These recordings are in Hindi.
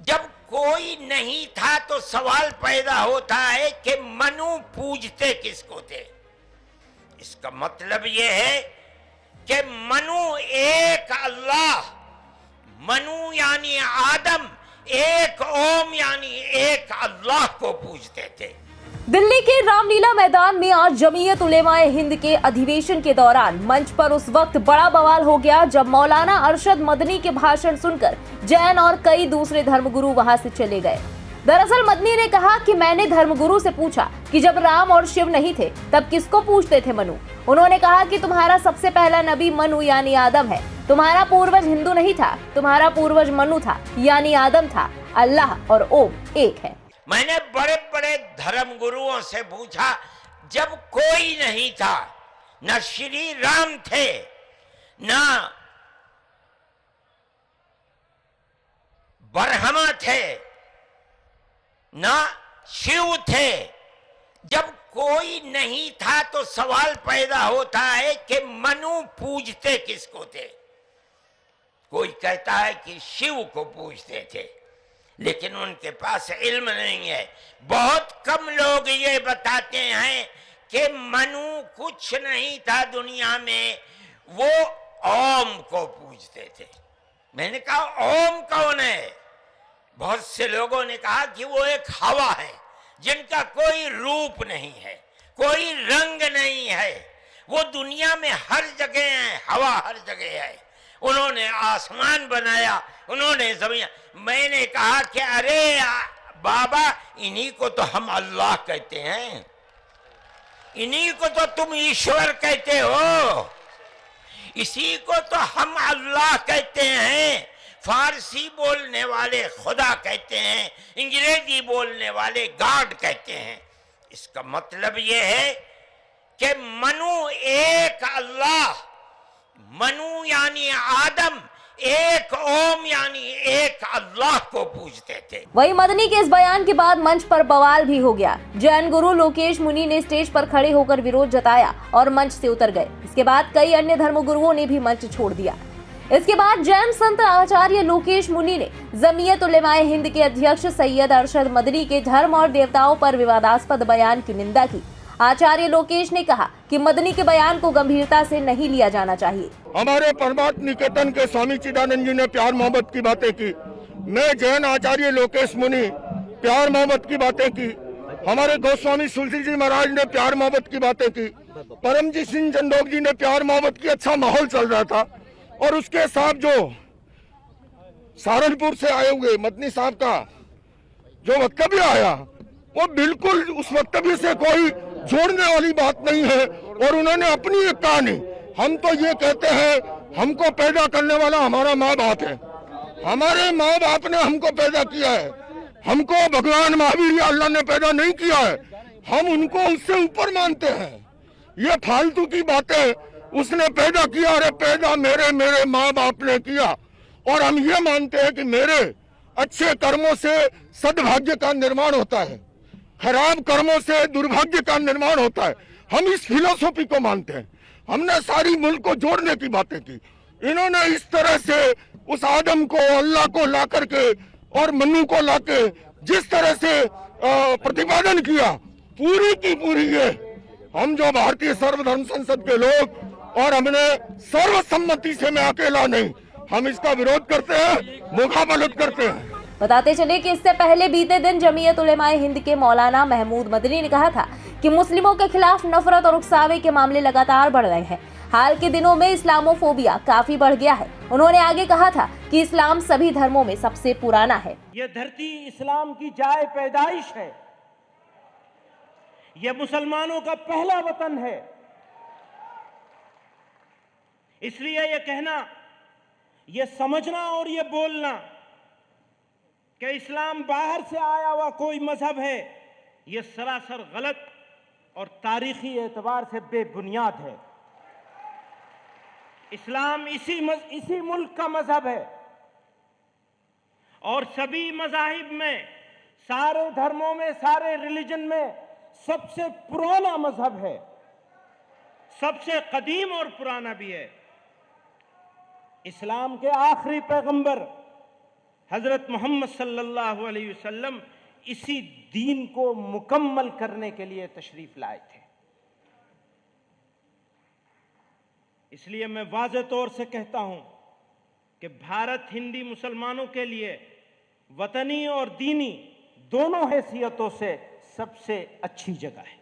जब कोई नहीं था तो सवाल पैदा होता है कि मनु पूजते किसको थे। इसका मतलब यह है कि मनु एक अल्लाह, मनु यानी आदम, एक ओम यानी एक अल्लाह को पूजते थे। दिल्ली के रामलीला मैदान में आज जमीयत उलेमाए हिंद के अधिवेशन के दौरान मंच पर उस वक्त बड़ा बवाल हो गया जब मौलाना अरशद मदनी के भाषण सुनकर जैन और कई दूसरे धर्मगुरु वहां से चले गए। दरअसल मदनी ने कहा कि मैंने धर्मगुरु से पूछा कि जब राम और शिव नहीं थे तब किसको पूजते थे मनु। उन्होंने कहा कि तुम्हारा सबसे पहला नबी मनु यानी आदम है, तुम्हारा पूर्वज हिंदू नहीं था, तुम्हारा पूर्वज मनु था यानी आदम था, अल्लाह और ओम एक है। मैंने बड़े बड़े धर्म गुरुओं से पूछा, जब कोई नहीं था, न श्री राम थे, न ब्रह्मा थे, न शिव थे, जब कोई नहीं था तो सवाल पैदा होता है कि मनु पूजते किसको थे। कोई कहता है कि शिव को पूजते थे, लेकिन उनके पास इल्म नहीं है। बहुत कम लोग ये बताते हैं कि मनु कुछ नहीं था दुनिया में, वो ओम को पूजते थे। मैंने कहा ओम कौन है? बहुत से लोगों ने कहा कि वो एक हवा है जिनका कोई रूप नहीं है, कोई रंग नहीं है, वो दुनिया में हर जगह है, हवा हर जगह है। उन्होंने आसमान बनाया, उन्होंने जमीन। मैंने कहा कि अरे बाबा, इन्हीं को तो हम अल्लाह कहते हैं, इन्हीं को तो तुम ईश्वर कहते हो, इसी को तो हम अल्लाह कहते हैं। फारसी बोलने वाले खुदा कहते हैं, अंग्रेजी बोलने वाले गॉड कहते हैं। इसका मतलब यह है कि मनु एक अल्लाह, मनु यानी आदम, एक ओम यानी एक अल्लाह को पूजते थे। वहीं मदनी के इस बयान के बाद मंच पर बवाल भी हो गया। जैन गुरु लोकेश मुनि ने स्टेज पर खड़े होकर विरोध जताया और मंच से उतर गए। इसके बाद कई अन्य धर्मगुरुओं ने भी मंच छोड़ दिया। इसके बाद जैन संत आचार्य लोकेश मुनि ने जमीयत उलेमाए हिंद के अध्यक्ष सैयद अरशद मदनी के धर्म और देवताओं पर विवादास्पद बयान की निंदा की। आचार्य लोकेश ने कहा कि मदनी के बयान को गंभीरता से नहीं लिया जाना चाहिए। हमारे परमात्म निकेतन के स्वामी चिदानंद जी ने प्यार मोहब्बत की बातें की, मैं जैन आचार्य लोकेश मुनि प्यार मोहब्बत की बातें की, हमारे गोस्वामी तुलसी जी महाराज ने प्यार मोहब्बत की बातें की, परमजीत सिंह चंदोक जी ने प्यार मोहब्बत की। अच्छा माहौल चल रहा था और उसके साथ जो सहारनपुर से आए हुए मदनी साहब का जो वक्तव्य आया, वो बिल्कुल उस वक्तव्य से कोई जोड़ने वाली बात नहीं है। और उन्होंने अपनी एक कहानी, हम तो ये कहते हैं हमको पैदा करने वाला हमारा माँ बाप है, हमारे माँ बाप ने हमको पैदा किया है, हमको भगवान महावीर या अल्लाह ने पैदा नहीं किया है, हम उनको उससे ऊपर मानते हैं। ये फालतू की बातें, उसने पैदा किया, अरे पैदा मेरे माँ बाप ने किया, और हम ये मानते हैं कि मेरे अच्छे कर्मों से सद्भाग्य का निर्माण होता है, खराब कर्मों से दुर्भाग्य का निर्माण होता है। हम इस फिलोसॉफी को मानते हैं। हमने सारी मुल्क को जोड़ने की बातें की। इन्होंने इस तरह से उस आदम को, अल्लाह को ला करके और मनु को लाके जिस तरह से प्रतिपादन किया, पूरी की पूरी ये हम जो भारतीय सर्वधर्म संसद के लोग, और हमने सर्वसम्मति से, मैं अकेला नहीं, हम इसका विरोध करते हैं, मुखाबलत करते हैं। बताते चले कि इससे पहले बीते दिन जमीयत उलेमाए हिंद के मौलाना महमूद मदनी ने कहा था कि मुस्लिमों के खिलाफ नफरत और उकसावे के मामले लगातार बढ़ रहे हैं। हाल के दिनों में इस्लामोफोबिया काफी बढ़ गया है। उन्होंने आगे कहा था कि इस्लाम सभी धर्मों में सबसे पुराना है। ये धरती इस्लाम की जाए पैदाइश है, ये मुसलमानों का पहला वतन है। इसलिए ये कहना, ये समझना और ये बोलना कि इस्लाम बाहर से आया हुआ कोई मजहब है, ये सरासर गलत और तारीखी एतबार से बेबुनियाद है। इस्लाम इसी मुल्क का मजहब है और सभी मजाहिब में, सारे धर्मों में, सारे रिलीजन में सबसे पुराना मजहब है, सबसे कदीम और पुराना भी है। इस्लाम के आखिरी पैगंबर हजरत मोहम्मद सल्लल्लाहु अलैहि वसल्लम इसी दीन को मुकम्मल करने के लिए तशरीफ लाए थे। इसलिए मैं वाज़ेह तौर से कहता हूं कि भारत हिंदी मुसलमानों के लिए वतनी और दीनी दोनों हैसियतों से सबसे अच्छी जगह है।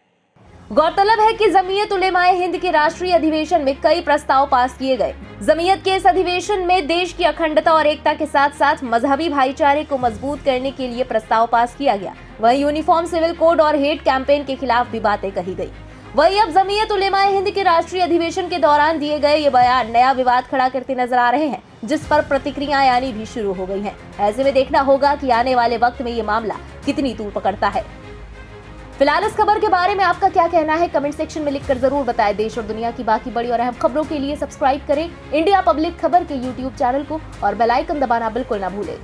गौरतलब है कि जमीयत उलेमाए हिंद के राष्ट्रीय अधिवेशन में कई प्रस्ताव पास किए गए। जमीयत के इस अधिवेशन में देश की अखंडता और एकता के साथ साथ मजहबी भाईचारे को मजबूत करने के लिए प्रस्ताव पास किया गया। वहीं यूनिफॉर्म सिविल कोड और हेट कैंपेन के खिलाफ भी बातें कही गई। वहीं अब जमीयत उलेमाए हिंद के राष्ट्रीय अधिवेशन के दौरान दिए गए ये बयान नया विवाद खड़ा करते नजर आ रहे हैं, जिस पर प्रतिक्रियाएं आनी भी शुरू हो गई हैं। ऐसे में देखना होगा कि आने वाले वक्त में ये मामला कितनी तूल पकड़ता है। फिलहाल इस खबर के बारे में आपका क्या कहना है, कमेंट सेक्शन में लिखकर जरूर बताएं। देश और दुनिया की बाकी बड़ी और अहम खबरों के लिए सब्सक्राइब करें इंडिया पब्लिक खबर के YouTube चैनल को और बेल आइकन दबाना बिल्कुल ना भूलें।